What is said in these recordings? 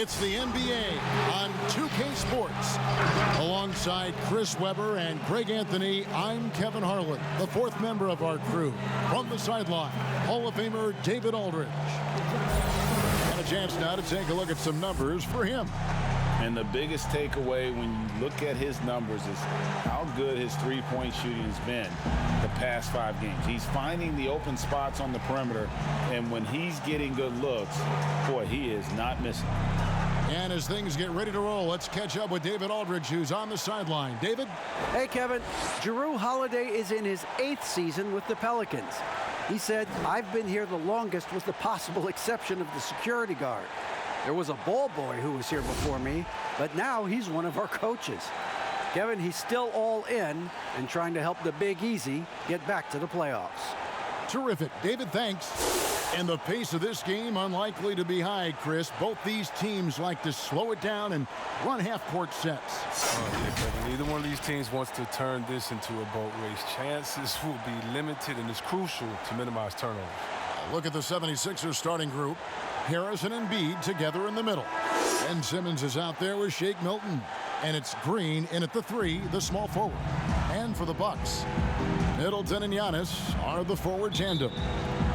It's the NBA on 2K Sports. Alongside Chris Webber and Greg Anthony, I'm Kevin Harlan, the fourth member of our crew. From the sideline, Hall of Famer David Aldridge. And a chance now to take a look at some numbers for him. And the biggest takeaway when you look at his numbers is how good his three-point shooting has been the past 5 games. He's finding the open spots on the perimeter, and when he's getting good looks, boy, he is not missing. And as things get ready to roll, let's catch up with David Aldridge, who's on the sideline. David? Hey, Kevin. Jrue Holiday is in his 8th season with the Pelicans. He said, "I've been here the longest with the possible exception of the security guard. There was a ball boy who was here before me, but now he's one of our coaches." Kevin, he's still all in and trying to help the Big Easy get back to the playoffs. Terrific. David, thanks. And the pace of this game unlikely to be high, Chris. Both these teams like to slow it down and run half-court sets. Yeah, Kevin. Neither one of these teams wants to turn this into a boat race. Chances will be limited, and it's crucial to minimize turnovers. Look at the 76ers starting group. Harris and Embiid together in the middle. And Simmons is out there with Shake Milton. And it's Green in at the 3, the small forward. And for the Bucks, Middleton and Giannis are the forward tandem.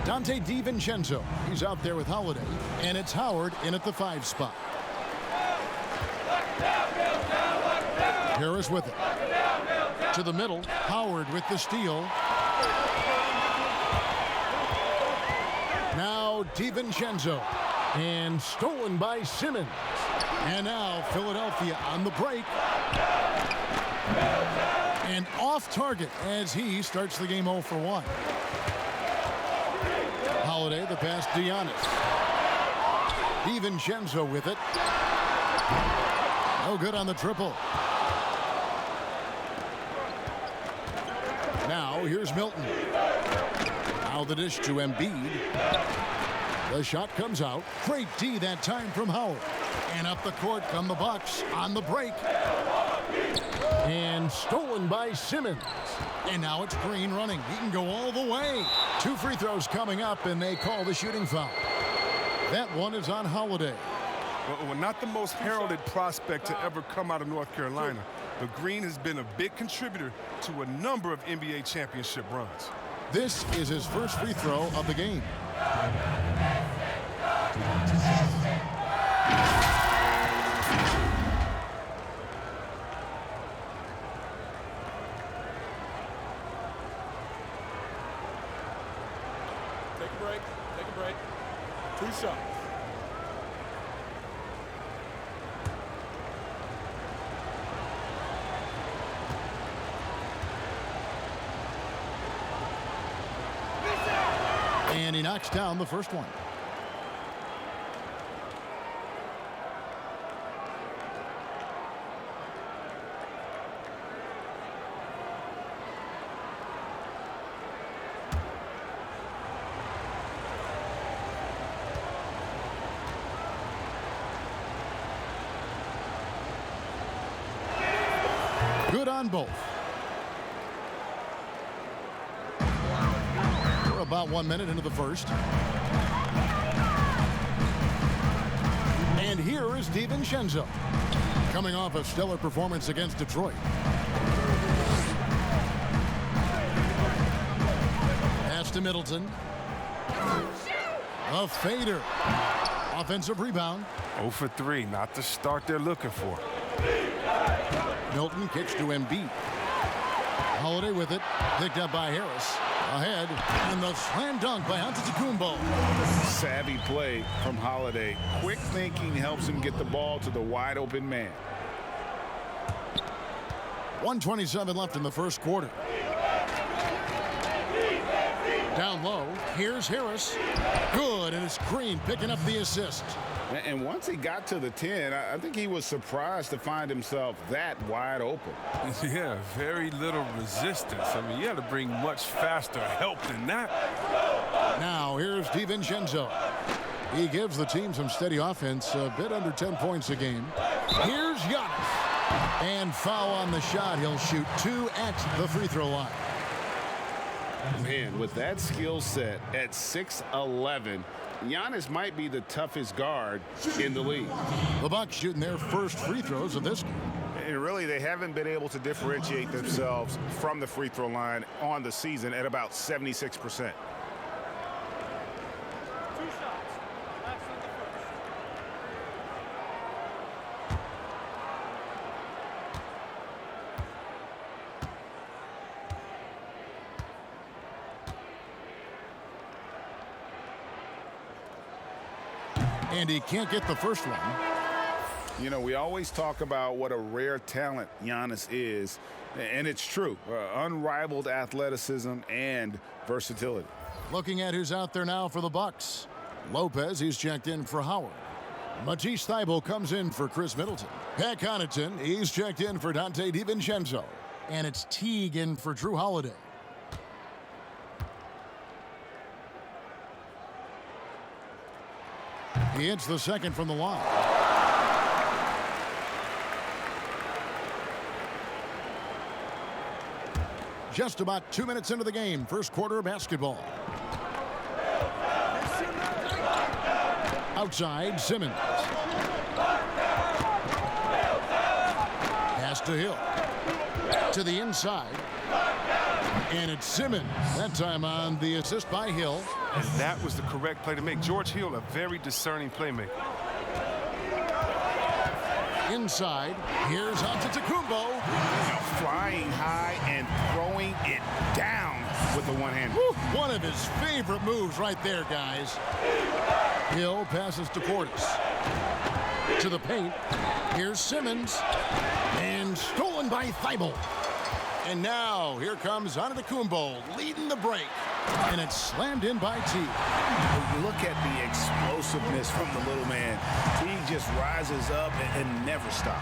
Dante DiVincenzo, he's out there with Holiday. And it's Howard in at the 5 spot. Harris with it. To the middle, Howard with the steal. Now DiVincenzo. And stolen by Simmons. And now Philadelphia on the break. And off target as he starts the game 0 for 1. Holiday, the pass to Giannis. DiVincenzo with it. No good on the triple. Now here's Milton. Now the dish to Embiid. The shot comes out. Great D that time from Howard. And up the court come the Bucks on the break. And stolen by Simmons. And now it's Green running. He can go all the way. 2 free throws coming up, and they call the shooting foul. That one is on Holiday. Well, not the most heralded prospect to ever come out of North Carolina, but Green has been a big contributor to a number of NBA championship runs. This is his first free throw of the game. Take a break. 2 shots. And he knocks down the first one. Good on both. We're about 1 minute into the first. And here is DiVincenzo, coming off a stellar performance against Detroit. Pass to Middleton. A fader. Offensive rebound. 0 for 3, not the start they're looking for. Milton kicks to Embiid. Holiday with it. Picked up by Harris. Ahead. And the slam dunk by Antetokounmpo. Savvy play from Holiday. Quick thinking helps him get the ball to the wide open man. 1:27 left in the first quarter. Down low. Here's Harris. Good. And it's Green picking up the assist. And once he got to the 10, I think he was surprised to find himself that wide open. Yeah, very little resistance. I mean, you had to bring much faster help than that. Now here's DiVincenzo. He gives the team some steady offense, a bit under 10 points a game. Here's Giannis. And foul on the shot. He'll shoot 2 at the free throw line. Man, with that skill set at 6'11", Giannis might be the toughest guard in the league. The Bucks shooting their first free throws of this game. And really, they haven't been able to differentiate themselves from the free throw line on the season at about 76%. And he can't get the first one. You know, we always talk about what a rare talent Giannis is, and it's true. Unrivaled athleticism and versatility. Looking at who's out there now for the Bucks. Lopez, he's checked in for Howard. Matisse Thybulle comes in for Chris Middleton. Pat Connaughton, he's checked in for Dante DiVincenzo. And it's Teague in for Drew Holiday. He hits the second from the line. Just about 2 minutes into the game, first quarter of basketball. Outside, Simmons. Pass to Hill. To the inside. And it's Simmons. That time on the assist by Hill. And that was the correct play to make. George Hill, a very discerning playmaker. Inside, here's Antetokounmpo. Flying high and throwing it down with the one hand. One of his favorite moves right there, guys. Hill passes to Portis. To the paint. Here's Simmons. And stolen by Thybulle. And now, here comes Antetokounmpo leading the break. And it's slammed in by Teague. Look at the explosiveness from the little man. Teague just rises up and never stops.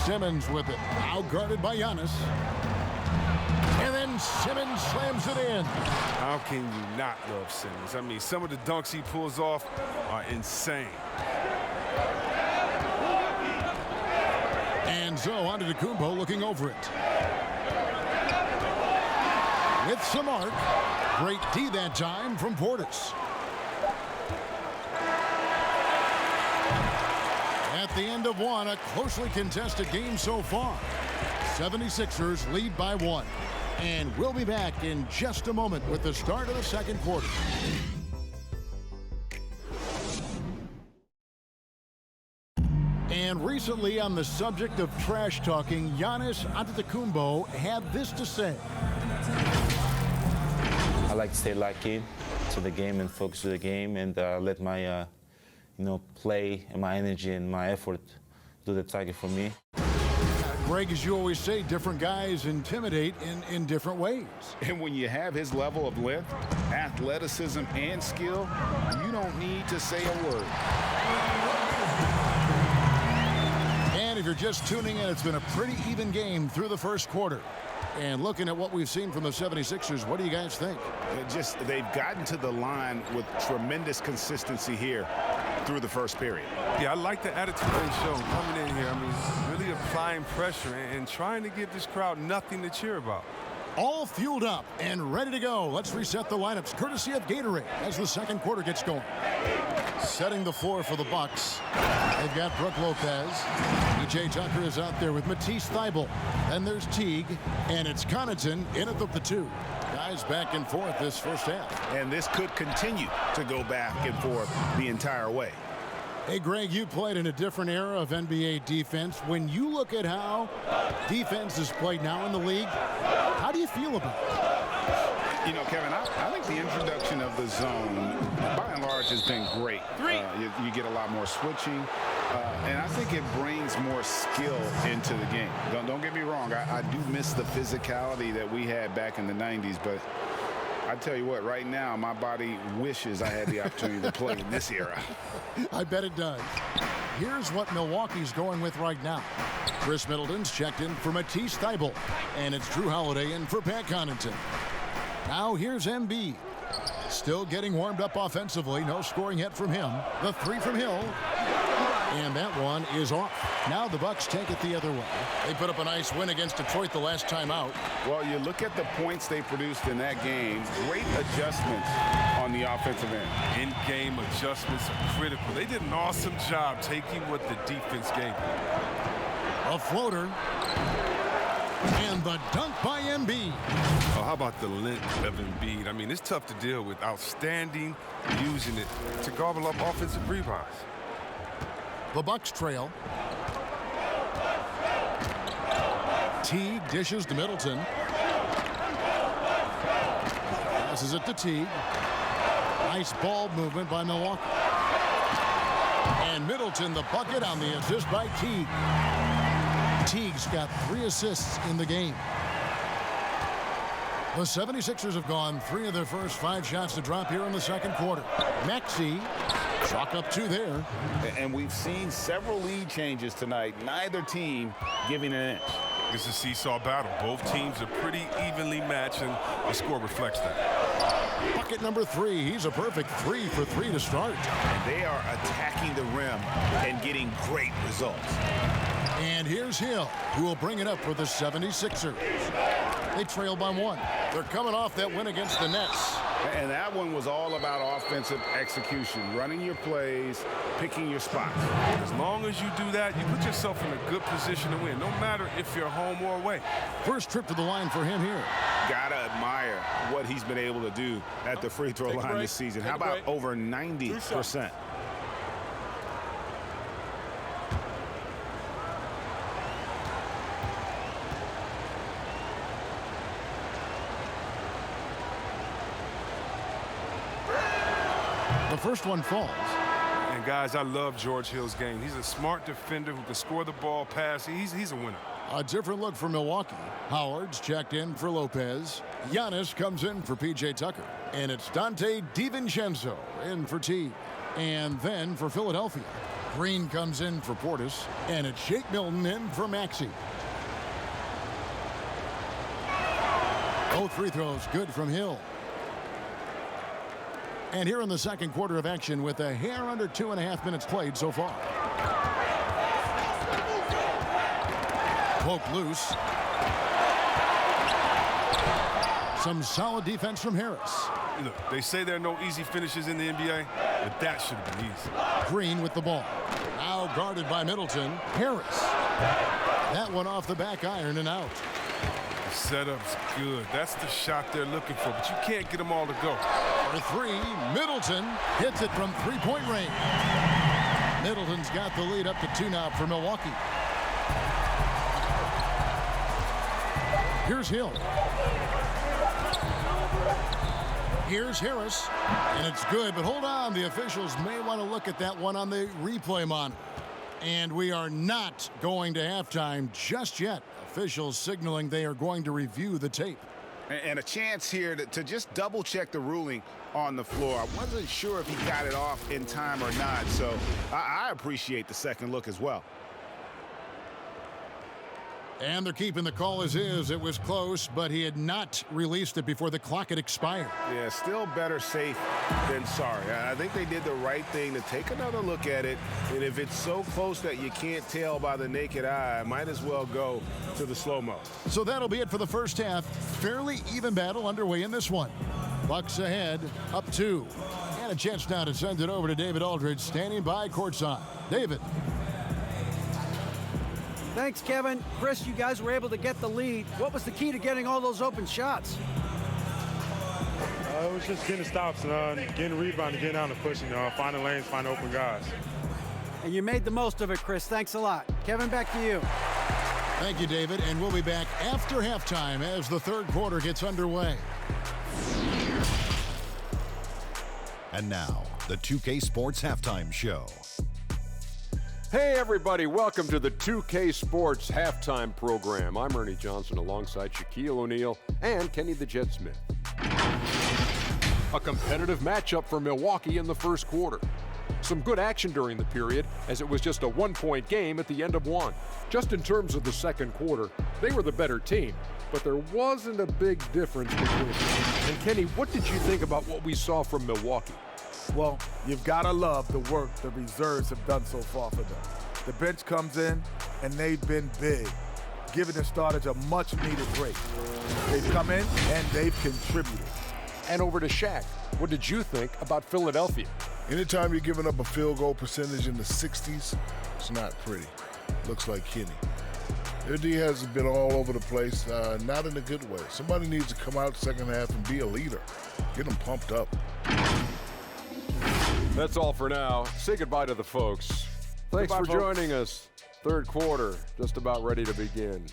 Simmons with it. Out guarded by Giannis. And then Simmons slams it in. How can you not love Simmons? I mean, some of the dunks he pulls off are insane. And so Antetokounmpo looking over it. With some arc. Great D that time from Portis. At the end of one, a closely contested game so far. 76ers lead by 1. And we'll be back in just a moment with the start of the second quarter. And recently, on the subject of trash talking, Giannis Antetokounmpo had this to say. I like to stay locked in to the game and focus to the game and let my, play and my energy and my effort do the target for me. Greg, as you always say, different guys intimidate in different ways. And when you have his level of length, athleticism, and skill, you don't need to say a word. And if you're just tuning in, it's been a pretty even game through the first quarter. And looking at what we've seen from the 76ers, what do you guys think? They've gotten to the line with tremendous consistency here through the first period. Yeah, I like the attitude they show coming in here. I mean, really applying pressure and trying to give this crowd nothing to cheer about. All fueled up and ready to go. Let's reset the lineups courtesy of Gatorade as the second quarter gets going. Setting the floor for the Bucks. They've got Brook Lopez. PJ Tucker is out there with Matisse Thybulle. Then there's Teague, and it's Connaughton in at the 2. Guys back and forth this first half. And this could continue to go back and forth the entire way. Hey, Greg, you played in a different era of NBA defense. When you look at how defense is played now in the league, how do you feel about it? You know, Kevin, I think the introduction of the zone, by and large, has been great. You get a lot more switching, and I think it brings more skill into the game. Don't get me wrong. I do miss the physicality that we had back in the 90s, but I tell you what, right now, my body wishes I had the opportunity to play in this era. I bet it does. Here's what Milwaukee's going with right now. Chris Middleton's checked in for Matisse Thybulle, and it's Drew Holiday in for Pat Connaughton. Now here's Embiid. Still getting warmed up offensively. No scoring yet from him. The 3 from Hill. And that one is off. Now the Bucks take it the other way. They put up a nice win against Detroit the last time out. Well, you look at the points they produced in that game. Great adjustments on the offensive end. In-game adjustments are critical. They did an awesome job taking what the defense gave them. A floater. And the dunk by Embiid. Oh, how about the length of Embiid? I mean, it's tough to deal with. Outstanding, using it to gobble up offensive rebounds. The Bucks trail. Teague dishes to Middleton. Passes it to Teague. Nice ball movement by Milwaukee. And Middleton the bucket on the assist by Teague. Teague's got 3 assists in the game. The 76ers have gone 3 of their first 5 shots to drop here in the second quarter. Maxey, chalk up 2 there. And we've seen several lead changes tonight. Neither team giving an inch. It's a seesaw battle. Both teams are pretty evenly matched, and the score reflects that. Bucket number 3. He's a perfect 3 for 3 to start. And they are attacking the rim and getting great results. And here's Hill, who will bring it up for the 76ers. They trail by 1. They're coming off that win against the Nets. And that one was all about offensive execution, running your plays, picking your spots. As long as you do that, you put yourself in a good position to win, no matter if you're home or away. First trip to the line for him here. Gotta admire what he's been able to do at the free throw line this season. How about over 90%? The first one falls. And guys, I love George Hill's game. He's a smart defender who can score the ball, pass. He's a winner. A different look for Milwaukee. Howard's checked in for Lopez. Giannis comes in for P.J. Tucker. And it's Dante DiVincenzo in for Teague. And then for Philadelphia, Green comes in for Portis. And it's Shake Milton in for Maxey. Both free throws good from Hill. And here in the second quarter of action with a hair under 2.5 minutes played so far. Poke loose. Some solid defense from Harris. Look, they say there are no easy finishes in the NBA, but that should have been easy. Green with the ball. Now guarded by Middleton. Harris. That one off the back iron and out. The setup's good. That's the shot they're looking for, but you can't get them all to go. For 3, Middleton hits it from 3-point range. Middleton's got the lead up to 2 now for Milwaukee. Here's Hill. Here's Harris. And it's good, but hold on. The officials may want to look at that one on the replay monitor. And we are not going to halftime just yet. Officials signaling they are going to review the tape. And a chance here to just double-check the ruling on the floor. I wasn't sure if he got it off in time or not, so I appreciate the second look as well. And they're keeping the call as is. It was close, but he had not released it before the clock had expired. Yeah, still better safe than sorry. I think they did the right thing to take another look at it. And if it's so close that you can't tell by the naked eye, might as well go to the slow-mo. So that'll be it for the first half. Fairly even battle underway in this one. Bucks ahead, up 2. And a chance now to send it over to David Aldridge, standing by courtside. David. Thanks, Kevin. Chris, you guys were able to get the lead. What was the key to getting all those open shots? It was just getting stops, getting rebounding, getting out and pushing, finding lanes, finding open guys. And you made the most of it, Chris. Thanks a lot. Kevin, back to you. Thank you, David. And we'll be back after halftime as the third quarter gets underway. And now, the 2K Sports Halftime Show. Hey everybody, welcome to the 2K Sports Halftime Program. I'm Ernie Johnson alongside Shaquille O'Neal and Kenny the Jet Smith. A competitive matchup for Milwaukee in the first quarter. Some good action during the period, as it was just a one-point game at the end of one. Just in terms of the second quarter, they were the better team, but there wasn't a big difference between them. And Kenny, what did you think about what we saw from Milwaukee? Well, you've got to love the work the reserves have done so far for them. The bench comes in, and they've been big, giving the starters a much-needed break. They've come in, and they've contributed. And over to Shaq. What did you think about Philadelphia? Anytime you're giving up a field goal percentage in the 60s, it's not pretty. Looks like Kenny. Their D has been all over the place, not in a good way. Somebody needs to come out second half and be a leader. Get them pumped up. That's all for now. Say goodbye to the folks. Thanks for joining us. Third quarter, just about ready to begin.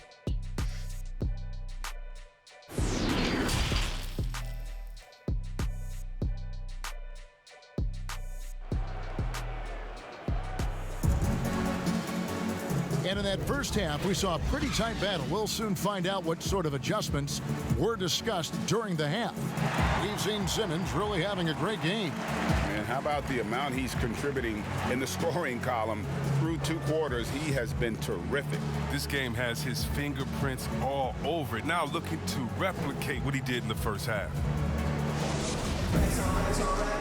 And in that first half, we saw a pretty tight battle. We'll soon find out what sort of adjustments were discussed during the half. We've seen Simmons really having a great game. And how about the amount he's contributing in the scoring column through 2 quarters? He has been terrific. This game has his fingerprints all over it. Now looking to replicate what he did in the first half.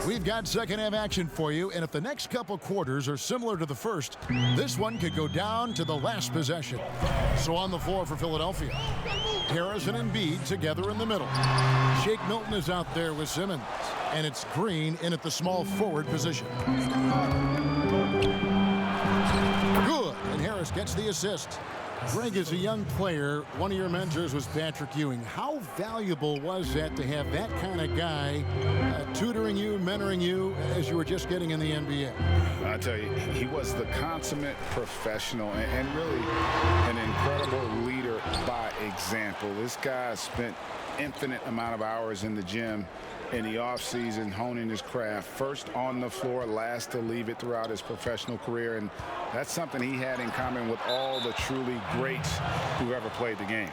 We've got second half action for you, and if the next couple quarters are similar to the first, this one could go down to the last possession. So on the floor for Philadelphia, Harrison and Embiid together in the middle. Shake Milton is out there with Simmons, and it's Green in at the small forward position. Good, and Harris gets the assist. Greg, as a young player, one of your mentors was Patrick Ewing. How valuable was that to have that kind of guy tutoring you, mentoring you as you were just getting in the NBA? I tell you, he was the consummate professional and really an incredible leader by example. This guy spent infinite amount of hours in the gym in the offseason honing his craft, first on the floor, last to leave it throughout his professional career, and that's something he had in common with all the truly greats who ever played the game.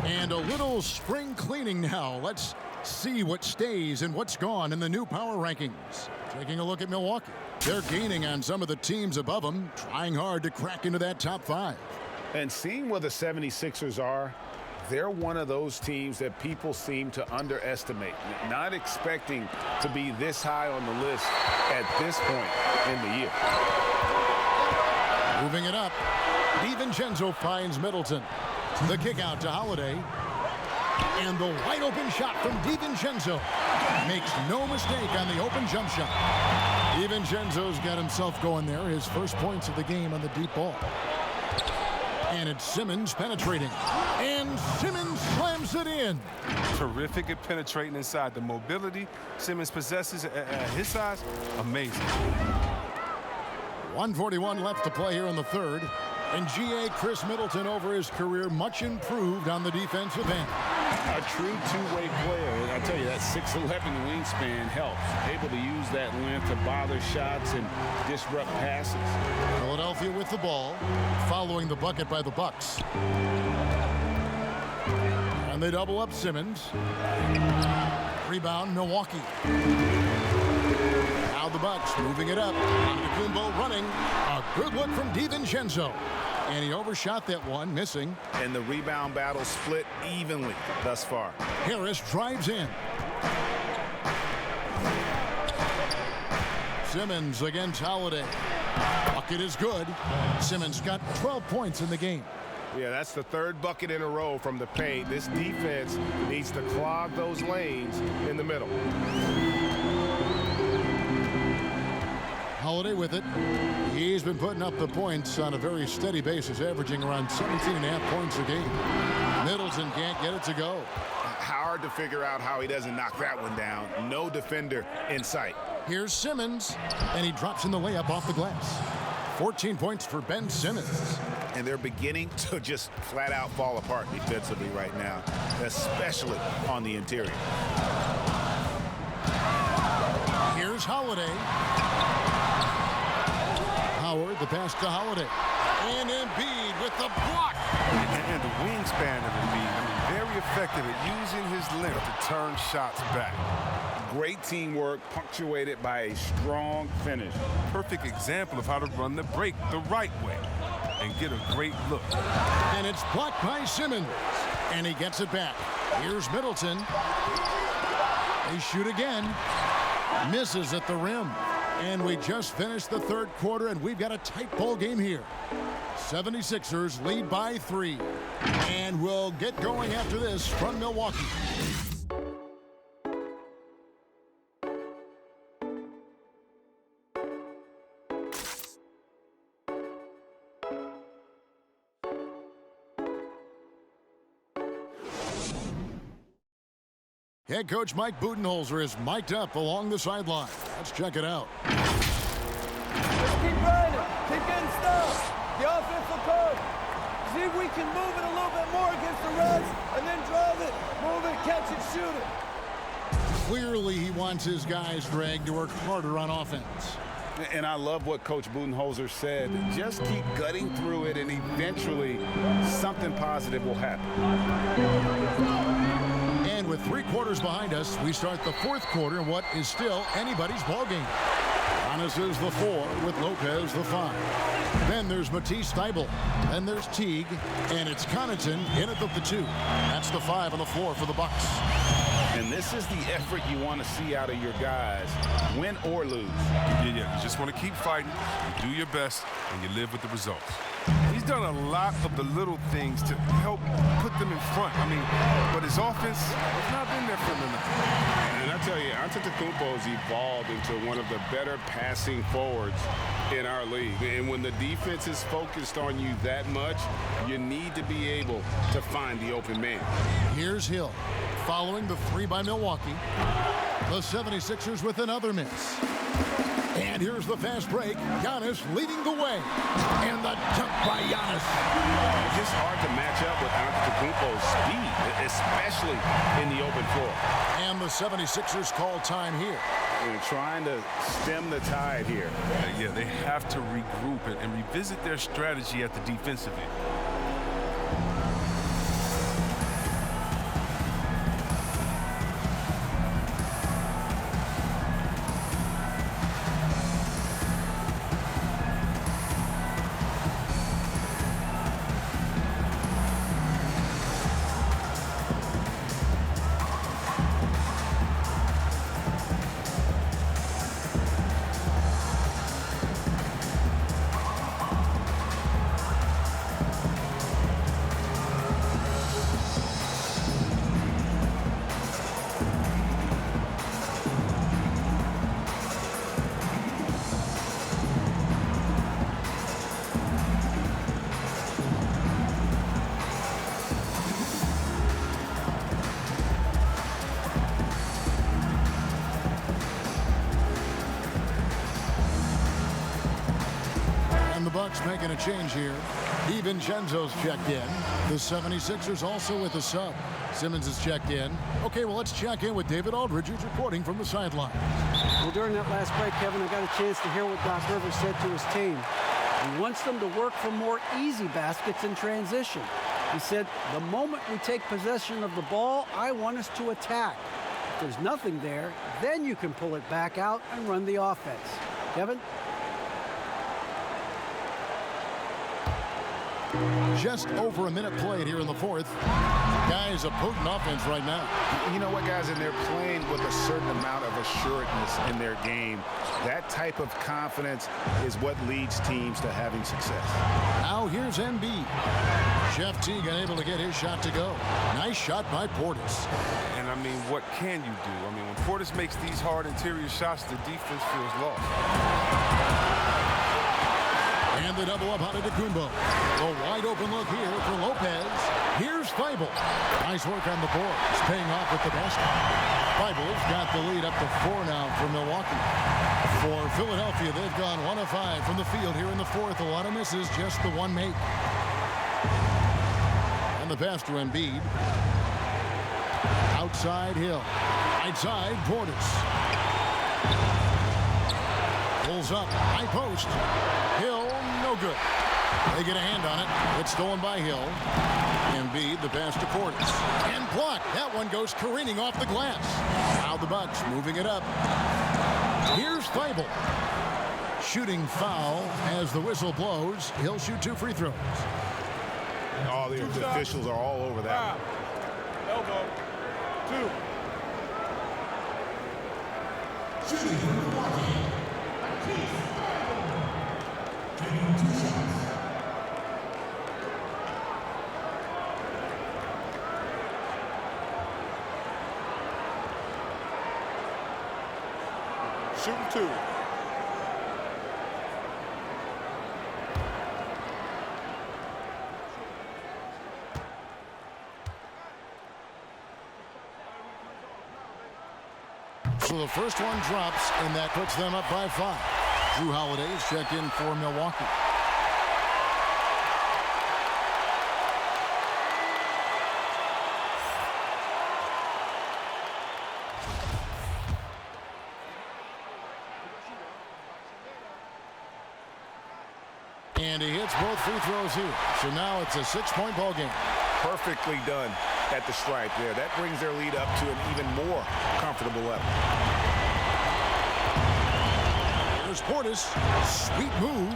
And a little spring cleaning now. Let's see what stays and what's gone in the new power rankings. Taking a look at Milwaukee. They're gaining on some of the teams above them, trying hard to crack into that top 5. And seeing where the 76ers are, they're one of those teams that people seem to underestimate, not expecting to be this high on the list at this point in the year. Moving it up, DiVincenzo finds Middleton. The kick out to Holiday. And the wide open shot from DiVincenzo. Makes no mistake on the open jump shot. DiVincenzo's got himself going there. His first points of the game on the deep ball. And it's Simmons penetrating. And Simmons slams it in. Terrific at penetrating inside. The mobility Simmons possesses at his size, amazing. 1:41 left to play here in the third. And G.A. Chris Middleton over his career, much improved on the defensive end. A true two-way player. I tell you, that 6'11" wingspan helps. Able to use that length to bother shots and disrupt passes. Philadelphia with the ball, following the bucket by the Bucks. And they double up Simmons. Rebound, Milwaukee. Now the Bucks moving it up. Antetokounmpo running. A good look from DiVincenzo. And he overshot that one, missing. And the rebound battle split evenly thus far. Harris drives in. Simmons against Holiday. Bucket is good. Simmons got 12 points in the game. Yeah, that's the third bucket in a row from the paint. This defense needs to clog those lanes in the middle. Holiday with it. He's been putting up the points on a very steady basis, averaging around 17.5 points a game. Middleton can't get it to go. Hard to figure out how he doesn't knock that one down. No defender in sight. Here's Simmons, and he drops in the layup off the glass. 14 points for Ben Simmons. And they're beginning to just flat out fall apart defensively right now, especially on the interior. Here's Holiday. Howard, the pass to Holiday. And Embiid with the block. And the wingspan of Embiid, very effective at using his length to turn shots back. Great teamwork punctuated by a strong finish. Perfect example of how to run the break the right way and get a great look. And it's blocked by Simmons. And he gets it back. Here's Middleton. They shoot again. Misses at the rim. And we just finished the third quarter, and we've got a tight ball game here. 76ers lead by 3. And we'll get going after this from Milwaukee. Head coach Mike Budenholzer is mic'd up along the sideline. Let's check it out. Let's keep grinding. Keep getting stuff. The offense will come. See if we can move it a little bit more against the Reds and then drive it, move it, catch it, shoot it. Clearly he wants his guys, Greg, to work harder on offense. And I love what Coach Budenholzer said. Just keep gutting through it, and eventually something positive will happen. And with 3 quarters behind us, we start the fourth quarter in what is still anybody's ballgame. Giannis is the 4 with Lopez the 5. Then there's Matisse Thybulle. Then there's Teague, and it's Connaughton in at the 2. That's the 5 on the floor for the Bucks. And this is the effort you want to see out of your guys, win or lose. Yeah, you just want to keep fighting, you do your best, and you live with the results. He's done a lot of the little things to help put them in front. I mean, but his offense has not been there for him enough. And I tell you, Antetokounmpo's evolved into one of the better passing forwards in our league. And when the defense is focused on you that much, you need to be able to find the open man. Here's Hill, following the 3 by Milwaukee. The 76ers with another miss. And here's the fast break. Giannis leading the way. And the jump by Giannis. It's just hard to match up with Antetokounmpo's speed, especially in the open floor. And the 76ers call time here. They're trying to stem the tide here. Yeah, they have to regroup and revisit their strategy at the defensive end. Bucks making a change here. DiVincenzo's checked in. The 76ers also with a sub. Simmons is checked in. Okay, well, let's check in with David Aldridge, who's reporting from the sideline. Well, during that last break, Kevin, I got a chance to hear what Doc Rivers said to his team. He wants them to work for more easy baskets in transition. He said, the moment we take possession of the ball, I want us to attack. If there's nothing there, then you can pull it back out and run the offense. Kevin? Just over a minute played here in the fourth. Guys, a potent offense right now. You know what, guys? And they're playing with a certain amount of assuredness in their game. That type of confidence is what leads teams to having success. Now here's Embiid. Jeff Teague unable to get his shot to go. Nice shot by Portis. And, I mean, what can you do? I mean, when Portis makes these hard interior shots, the defense feels lost. And the double up on Antetokounmpo. A wide open look here for Lopez. Here's Thybulle. Nice work on the boards, paying off with the basket. Thybulle's got the lead up to 4 now for Milwaukee. For Philadelphia, they've gone 1 of 5 from the field here in the fourth. A lot of misses, just the 1 make. And the pass to Embiid. Outside Hill. Outside Portis. Pulls up, high post. Hill, no good. They get a hand on it. It's stolen by Hill. Embiid, the pass to Portis. And blocked. That one goes careening off the glass. Now the Bucks moving it up. Here's Thybulle. Shooting foul as the whistle blows. He'll shoot 2 free throws. All the officials are all over that. Elbow. 2. Shooting for Milwaukee. Taking 2 shots. Shooting 2. So the first one drops, and that puts them up by 5. Drew Holiday is checked in for Milwaukee. And he hits both free throws here. So now it's a 6-point ball game. Perfectly done at the stripe there. That brings their lead up to an even more comfortable level. Here's Portis. Sweet move.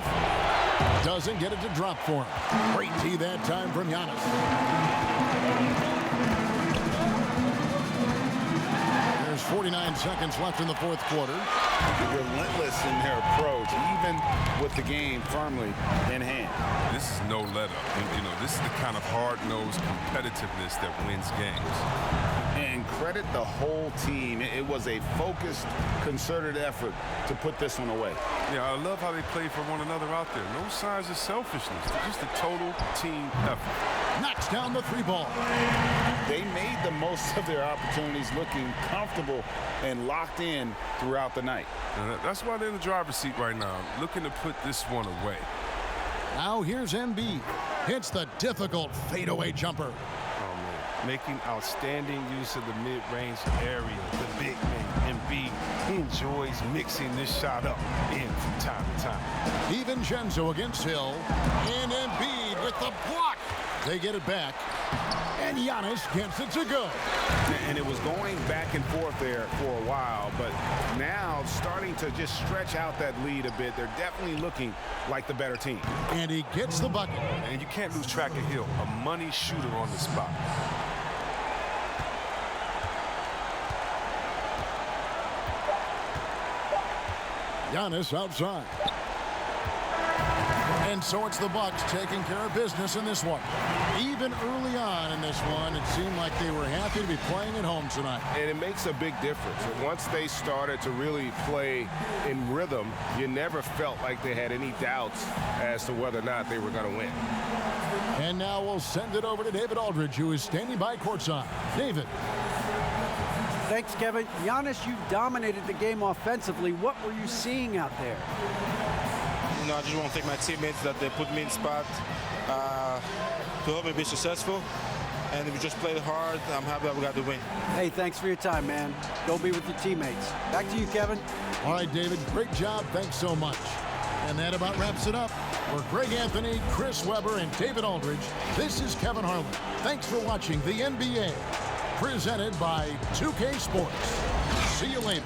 Doesn't get it to drop for him. Great D that time from Giannis. There's 49 seconds left in the fourth quarter. Relentless in their approach, even with the game firmly in hand. This is no let up. You know, this is the kind of hard-nosed competitiveness that wins games. And credit the whole team. It was a focused, concerted effort to put this one away. Yeah, I love how they play for one another out there. No signs of selfishness. Just a total team effort. Knocks down the 3-ball. They made the most of their opportunities, looking comfortable and locked in throughout the night. That's why they're in the driver's seat right now, looking to put this one away. Now here's Embiid. Hits the difficult fadeaway jumper. Oh, man. Making outstanding use of the mid-range area. The big man, Embiid, he enjoys mixing this shot up in from time to time. DiVincenzo against Hill. And Embiid with the block. They get it back. And Giannis gets it to go. And it was going back and forth there for a while, but now starting to just stretch out that lead a bit. They're definitely looking like the better team. And he gets the bucket. And you can't lose track of Hill, a money shooter on the spot. Giannis outside. And so it's the Bucks taking care of business in this one. Even early on in this one, it seemed like they were happy to be playing at home tonight. And it makes a big difference. Once they started to really play in rhythm, you never felt like they had any doubts as to whether or not they were going to win. And now we'll send it over to David Aldridge, who is standing by courtside. David. Thanks, Kevin. Giannis, you dominated the game offensively. What were you seeing out there? You know, I just want to thank my teammates that they put me in spot to help me be successful. And we just played hard. I'm happy that we got the win. Hey, thanks for your time, man. Go be with your teammates. Back to you, Kevin. All right, David, great job. Thanks so much. And that about wraps it up. For Greg Anthony, Chris Webber, and David Aldridge, this is Kevin Harlan. Thanks for watching the NBA, presented by 2K Sports. See you later.